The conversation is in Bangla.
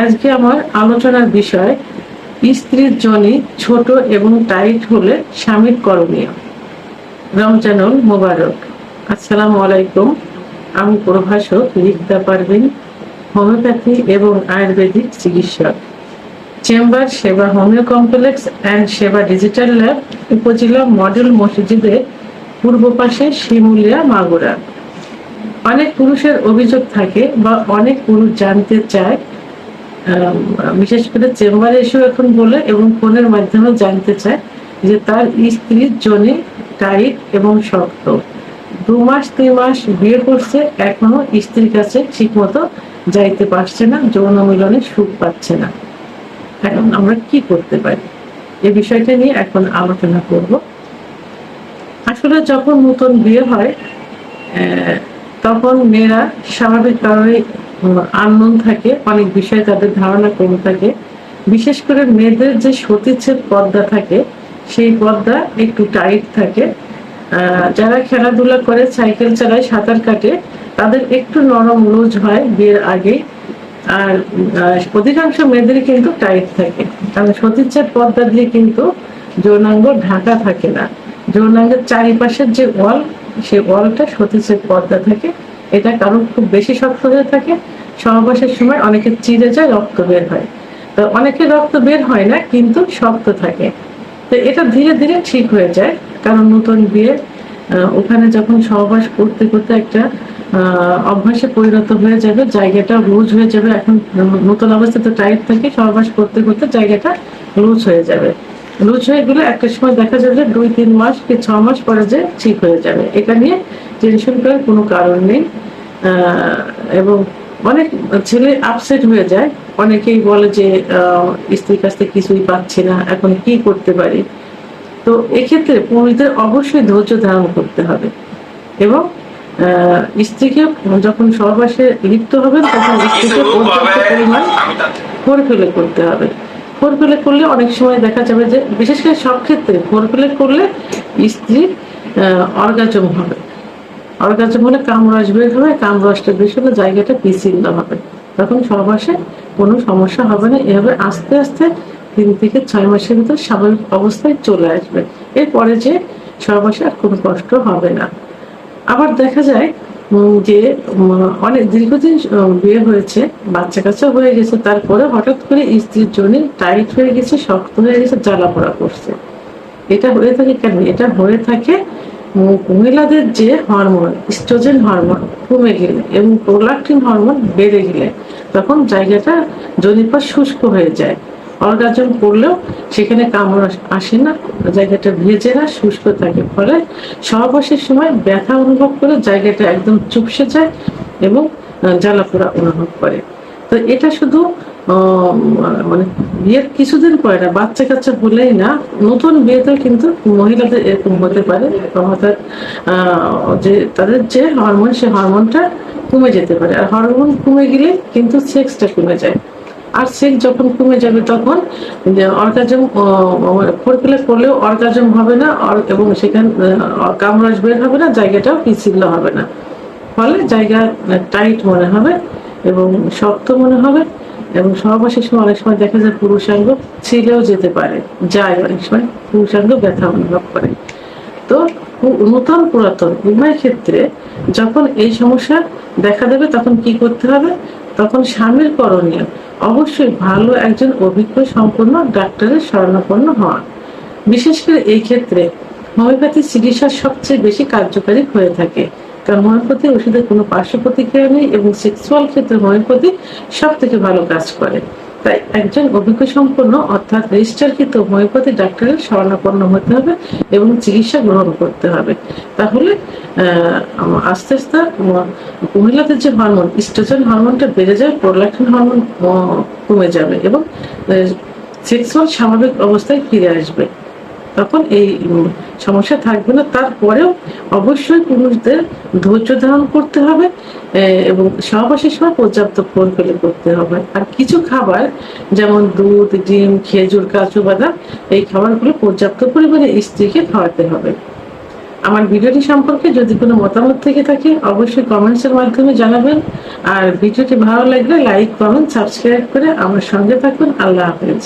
আজকে আমার আলোচনার বিষয় স্ত্রীর যোনি ছোট এবং টাইট হলে স্বামীর করণীয়। রমজানুল মোবারক। আসসালামু আলাইকুম। আমি প্রভাষক রিক্তা পারভিন, হোমিওপ্যাথি এবং আয়ুর্বেদিক চিকিৎসক, চেম্বার সেবা হোমিও কমপ্লেক্স অ্যান্ড সেবা ডিজিটাল ল্যাব, উপজেলা মডেল মসজিদের পূর্ব পাশে, শিমুলিয়া, মাগুরা। অনেক পুরুষের অভিযোগ থাকে বা অনেক পুরুষ জানতে চায়, বিশেষ করে চেম্বারে এসেও এখন বলে এবং ফোনের মাধ্যমেও জানতে চায় যে তার স্ত্রীর যোনি টাইট এবং শক্ত। 2 মাস 3 মাস বিয়ে করছে, এখনো স্ত্রীর কাছে ঠিক মতো যাইতে পারছে না, যৌন মিলনে সুখ পাচ্ছে না। এখন আমরা কি করতে পারি, এই বিষয়টা নিয়ে এখন আলোচনা করব। আসলে যখন নতুন বিয়ে হয় তখন মেয়েরা স্বাভাবিক কারণে আননোন থাকে, অনেক বিষয়ে তাদের ধারণা কম থাকে। বিশেষ করে মেয়েদের যে সতীচ্ছেদ পর্দা থাকে, সেই পর্দা একটু টাইট থাকে। যারা খেলাধুলা করে, সাইকেল চালায়, সাঁতার কাটে, তাদের একটু নরম লুজ হয় বিয়ের আগে। আর অধিকাংশ মেয়েদের কিন্তু টাইট থাকে, কারণ সতীচ্ছেদ পর্দা দিয়ে কিন্তু যৌনাঙ্গ ঢাকা থাকে না। যৌনাঙ্গের চারিপাশের যে ওয়াল, সেই ওয়ালটা সতীচ্ছেদ পর্দা থাকে। এটা কারণ খুব বেশি শক্ত হয়ে থাকে, সহবাসের সময় অনেকে চিড়ে যায়, রক্ত বের হয়। তো অনেকে রক্ত বের হয় না, কিন্তু শক্ত থাকে। তো এটা ধীরে ধীরে ঠিক হয়ে যায়, কারণ নতুন বিয়ে ওখানে যখন সহবাস করতে করতে একটা অভ্যাসে পরিণত হয়ে যাবে, জায়গাটা লুজ হয়ে যাবে। এখন নতুন অবস্থাতে টাইট থাকে, সহবাস করতে করতে জায়গাটা লুজ হয়ে যাবে। লুজ হয়ে গেলে একটা সময় দেখা যাবে 2-3 মাস কি 6 মাস পরে যে ঠিক হয়ে যাবে। এটা নিয়ে টেনশন করার কোনো কারণ নেই। এবং অনেক ছেলে আপসেট হয়ে যায়, অনেকেই বলে যে স্ত্রীর কাছ থেকে কিছুই পাচ্ছি না, এখন কি করতে পারি। তো এক্ষেত্রে পুরুষদের অবশ্যই ধৈর্য ধারণ করতে হবে এবং স্ত্রীকে যখন সহবাসে লিপ্ত হবেন তখন স্ত্রীকে পর্যাপ্ত পরিমাণ ফোরপ্লে করতে হবে। ফোরপ্লে করলে অনেক সময় দেখা যাবে যে, বিশেষ করে সব ক্ষেত্রে ফোরপ্লে করলে স্ত্রীর অর্গাজম হবে। অর্গাজম হলে কামরস বের হবে, কামরসটা বের হলে জায়গাটা পিছিয়ে হবে, তখন সহবাসে কোনো সমস্যা হবে না। এভাবে আস্তে আস্তে 3 থেকে 6 মাসের ভিতর স্বাভাবিক অবস্থায় চলে আসবে। এরপরে যে সহবাসে আর কোনো কষ্ট হবে না। আবার দেখা যায় যে অনেক দীর্ঘদিন বিয়ে হয়েছে, বাচ্চা কাচ্চা হয়ে গেছে, তারপরে হঠাৎ করে স্ত্রীর যোনি টাইট হয়ে গেছে, শক্ত হয়ে গেছে, জ্বালা পোড়া করছে। এটা হয়ে থাকে কেন? এটা হয়ে থাকে মহিলাদের যে হরমোন, ইস্ট্রোজেন হরমোন কমে গেলে এবং প্রোলাক্টিন হরমোন বেড়ে গেলে তখন জায়গাটা যোনিপাত শুষ্ক হয়ে যায়। অর্গাজম করলেও সেখানে কামড় আসে না, জায়গাটা ভেজে না, শুষ্ক থাকে। ফলে সহবাসের সময় ব্যথা অনুভব করে জায়গাটা একদম চুপসে যায় এবং জ্বালাপোড়া অনুভব করে। তো এটা শুধু মানে বিয়ের কিছুদিন পরে না, বাচ্চা কাচ্চা হলেই না, নতুন বিয়েতেও কিন্তু মহিলাদের এরকম হতে পারে। অর্থাৎ যে তাদের যে হরমোন, সে হরমোনটা কমে যেতে পারে। আর হরমোন কমে গেলে কিন্তু সেক্সটা কমে যায়। আর সেক্স যখন কমে যাবে তখন অর্গাজম, ফোরপ্লে করলেও অর্গাজম হবে না এবং সেখানে কামরস বের হবে না, জায়গাটাও পিচ্ছিল হবে না। ফলে জায়গা টাইট মনে হবে এবং শক্ত মনে হবে। এবং সহবাসের সময় অনেক সময় দেখা যায় পুরুষাঙ্গ ছিলেও যেতে পারে, যায়, অনেক সময় পুরুষাঙ্গ ব্যথা অনুভব করে। তো নতুন পুরাতন উভয় ক্ষেত্রে যখন এই সমস্যা দেখা দেবে তখন কি করতে হবে? তখন স্বামীর করণীয় অবশ্যই ভালো একজন অভিজ্ঞ সম্পন্ন ডাক্তারের শরণাপন্ন হওয়া। বিশেষ করে এই ক্ষেত্রে হোমিওপ্যাথি চিকিৎসা সবচেয়ে বেশি কার্যকারী হয়ে থাকে, কারণ হোমিওপ্যাথি ওষুধের কোনো পার্শ্ব প্রতিক্রিয়া নেই এবং সেক্সুয়াল ক্ষেত্রে হোমিওপ্যাথি সব থেকে ভালো কাজ করে। তাই একজন অভিজ্ঞ সম্পন্ন অর্থাৎ রেজিস্টারকৃত হোমিওপ্যাথি ডাক্তারের শরণাপন্ন হতে হবে এবং চিকিৎসা গ্রহণ করতে হবে। তাহলে আস্তে আস্তে মহিলাদের যে হরমোন, ইস্ট্রোজেন হরমোনটা বেড়ে যায়, প্রোলাক্টিন হরমোন কমে যাবে এবং সেক্সুয়াল স্বাভাবিক অবস্থায় ফিরে আসবে। তখন এই সমস্যা থাকবে না। তারপরেও অবশ্যই পুরুষদের ধৈর্য ধারণ করতে হবে এবং সহবাসের সময় পর্যাপ্ত ফোরপ্লে করতে হবে। আর কিছু খাবার যেমন দুধ, ডিম, খেজুর, কাজু বাদাম, এই খাবারগুলো পর্যাপ্ত পরিমাণে স্ত্রীকে খাওয়াতে হবে। আমার ভিডিওটি সম্পর্কে যদি কোনো মতামত থেকে থাকে অবশ্যই কমেন্টসের মাধ্যমে জানাবেন। আর ভিডিওটি ভালো লাগলে লাইক, কমেন্ট, সাবস্ক্রাইব করে আমার সঙ্গে থাকুন। আল্লাহ হাফেজ।